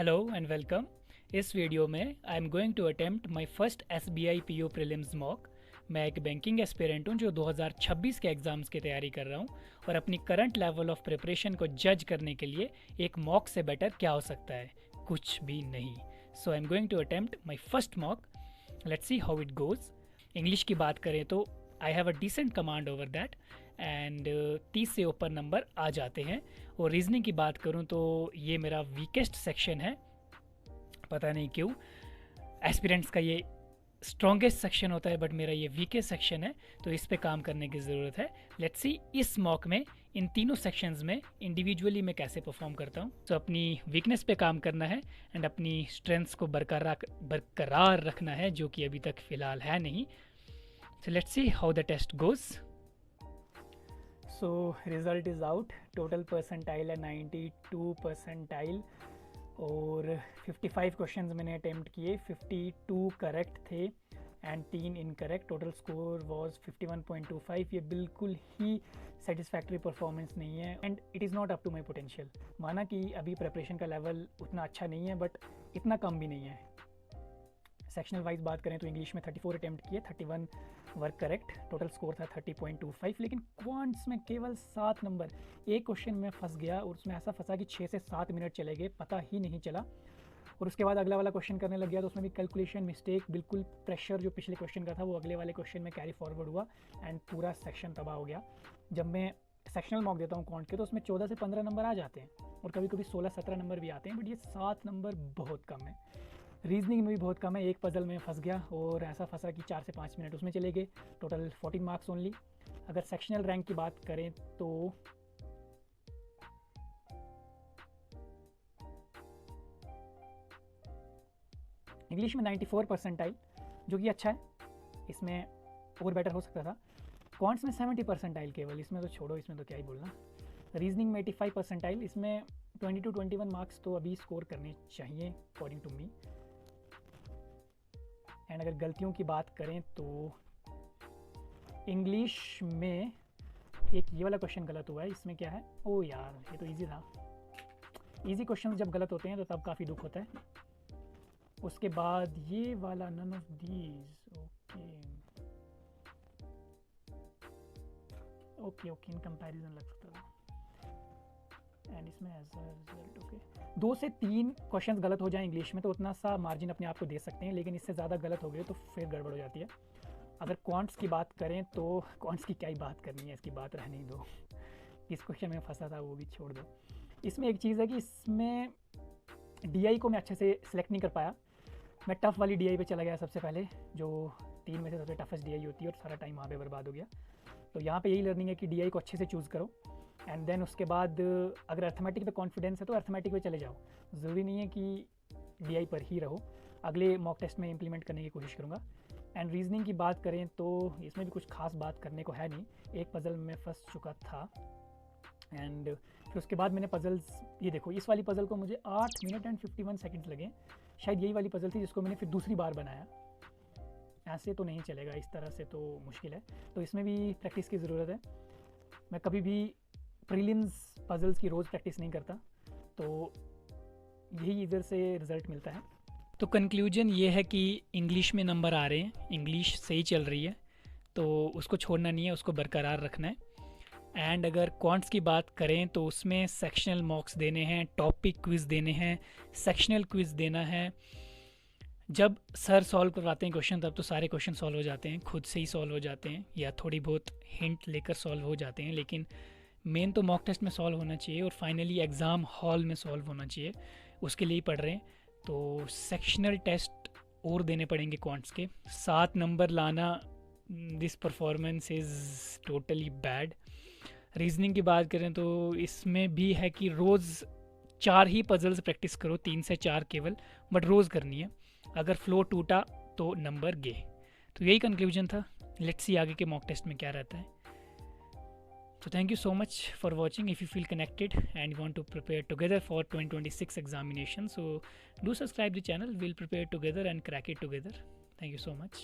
Hello and welcome. इस वीडियो में I am going to attempt my first SBI PO prelims mock. मैं एक बैंकिंग एस्पिरेंट हूँ जो 2026 के एग्ज़ाम्स की तैयारी कर रहा हूँ और अपनी करंट लेवल ऑफ प्रिपरेशन को जज करने के लिए एक मॉक से बेटर क्या हो सकता है, कुछ भी नहीं। So I am going to attempt my first mock. Let's see how it goes. English की बात करें तो I have a decent command over that and 30 से ऊपर नंबर आ जाते हैं। और रीजनिंग की बात करूं तो ये मेरा वीकेस्ट सेक्शन है, पता नहीं क्यों। एस्पिरेंट्स का ये स्ट्रॉन्गेस्ट सेक्शन होता है बट मेरा ये वीकेस्ट सेक्शन है, तो इस पे काम करने की ज़रूरत है। लेट्स सी इस मॉक में इन तीनों सेक्शंस में इंडिविजुअली मैं कैसे परफॉर्म करता हूँ। तो अपनी वीकनेस पे काम करना है एंड अपनी स्ट्रेंथ्स को बरकरार रखना है, जो कि अभी तक फ़िलहाल है नहीं। So let's see how the test goes. So result is out. Total percentile है 92 परसेंटाइल और 55 क्वेश्चंस मैंने अटेम्प्ट किए, 52 करेक्ट थे and 3 incorrect. Total score was 51.25। ये बिल्कुल ही सेटिस्फैक्ट्री परफॉर्मेंस नहीं है and it is not up to my potential. माना कि अभी प्रिपरेशन का लेवल उतना अच्छा नहीं है बट इतना कम भी नहीं है। सेक्शनल वाइज बात करें तो इंग्लिश में 34 अटेम्प्ट किए, 31 वर्क करेक्ट। टोटल स्कोर था 30.25। लेकिन क्वांट्स में केवल 7 नंबर। एक क्वेश्चन में फंस गया और उसमें ऐसा फंसा कि 6 से 7 मिनट चले गए, पता ही नहीं चला। और उसके बाद अगला वाला क्वेश्चन करने लग गया तो उसमें भी कैलकुलेशन मिस्टेक, बिल्कुल प्रेशर जो पिछले क्वेश्चन का था वो अगले वाले क्वेश्चन में कैरी फॉरवर्ड हुआ एंड पूरा सेक्शन तबाह हो गया। जब मैं सेक्शनल मॉक देता हूँ क्वांट के तो उसमें 14 से 15 नंबर आ जाते हैं और कभी कभी 16-17 नंबर भी आते हैं, बट ये 7 नंबर बहुत कम है। रीजनिंग में भी बहुत कम है। एक पजल में फंस गया और ऐसा फंसा कि 4 से 5 मिनट उसमें चले गए। Total 14 marks only. अगर सेक्शनल रैंक की बात करें तो इंग्लिश में 94 परसेंटाइल, जो कि अच्छा है, इसमें और बेटर हो सकता था। क्वांट्स में 70 परसेंटाइल केवल, इसमें तो छोड़ो, इसमें तो क्या ही बोलना। रीजनिंग में 85 परसेंटाइल, इसमें 20 to 21 मार्क्स तो अभी स्कोर करने चाहिए अकॉर्डिंग टू मी। एंड अगर गलतियों की बात करें तो इंग्लिश में एक ये वाला क्वेश्चन गलत हुआ है। इसमें क्या है, ओ यार ये तो इजी था। इजी क्वेश्चन जब गलत होते हैं तो तब काफ़ी दुख होता है। उसके बाद ये वाला none of these, okay in comparison लग सकता था एंड इसमें एज अ रिजल्ट ओके 2 से 3 क्वेश्चंस गलत हो जाए इंग्लिश में तो उतना सा मार्जिन अपने आप को दे सकते हैं, लेकिन इससे ज़्यादा गलत हो गए तो फिर गड़बड़ हो जाती है। अगर क्वांट्स की बात करें तो क्वांट्स की क्या ही बात करनी है, इसकी बात रहने ही दो। इस क्वेश्चन में फंसा था वो भी छोड़ दो। इसमें एक चीज़ है कि इसमें DI को मैं अच्छे से सिलेक्ट नहीं कर पाया। मैं टफ़ वाली DI पे चला गया सबसे पहले, जो 3 में से सबसे टफेस्ट DI होती है, और सारा टाइम वहाँ पे बर्बाद हो गया। तो यहाँ पे यही लर्निंग है कि DI को अच्छे से चूज़ करो एंड देन उसके बाद अगर अर्थमेटिक पे कॉन्फिडेंस है तो अर्थमेटिक पे चले जाओ। ज़रूरी नहीं है कि DI पर ही रहो। अगले मॉक टेस्ट में इम्प्लीमेंट करने की कोशिश करूँगा। एंड रीजनिंग की बात करें तो इसमें भी कुछ खास बात करने को है नहीं। एक पज़ल में फंस चुका था एंड फिर उसके बाद मैंने पज़ल्स, ये देखो इस वाली पज़ल को मुझे 8 मिनट एंड 51 सेकेंड्स लगे। शायद यही वाली पज़ल थी जिसको मैंने फिर दूसरी बार बनाया। ऐसे तो नहीं चलेगा, इस तरह से तो मुश्किल है। तो इसमें भी प्रैक्टिस की ज़रूरत है। मैं कभी भी प्रीलिम्स पज़ल्स की रोज़ प्रैक्टिस नहीं करता, तो यही इधर से रिज़ल्ट मिलता है। तो कंक्लूजन ये है कि इंग्लिश में नंबर आ रहे हैं, इंग्लिश सही चल रही है, तो उसको छोड़ना नहीं है, उसको बरकरार रखना है। एंड अगर क्वांट्स की बात करें तो उसमें सेक्शनल मॉक्स देने हैं, टॉपिक क्विज़ देने हैं, सेक्शनल क्विज़ देना है। जब सर सॉल्व करवाते हैं क्वेश्चन तब तो सारे क्वेश्चन सॉल्व हो जाते हैं, खुद से ही सॉल्व हो जाते हैं या थोड़ी बहुत हिंट लेकर सॉल्व हो जाते हैं, लेकिन मेन तो मॉक टेस्ट में सॉल्व होना चाहिए और फाइनली एग्ज़ाम हॉल में सॉल्व होना चाहिए। उसके लिए ही पढ़ रहे हैं। तो सेक्शनल टेस्ट और देने पड़ेंगे क्वांट्स के। 7 नंबर लाना, this performance is totally bad. Reasoning की बात करें तो इसमें भी है कि रोज़ 4 ही पजल्स प्रैक्टिस करो, 3 से 4 केवल, बट रोज़ करनी है। अगर फ्लो टूटा तो नंबर गए। तो यही कंक्लूजन था। लेट्स सी आगे के मॉक टेस्ट में क्या रहता है। So thank you so much for watching. If you feel connected and want to prepare together for 2026 examination, so do subscribe the channel. We'll prepare together and crack it together. Thank you so much.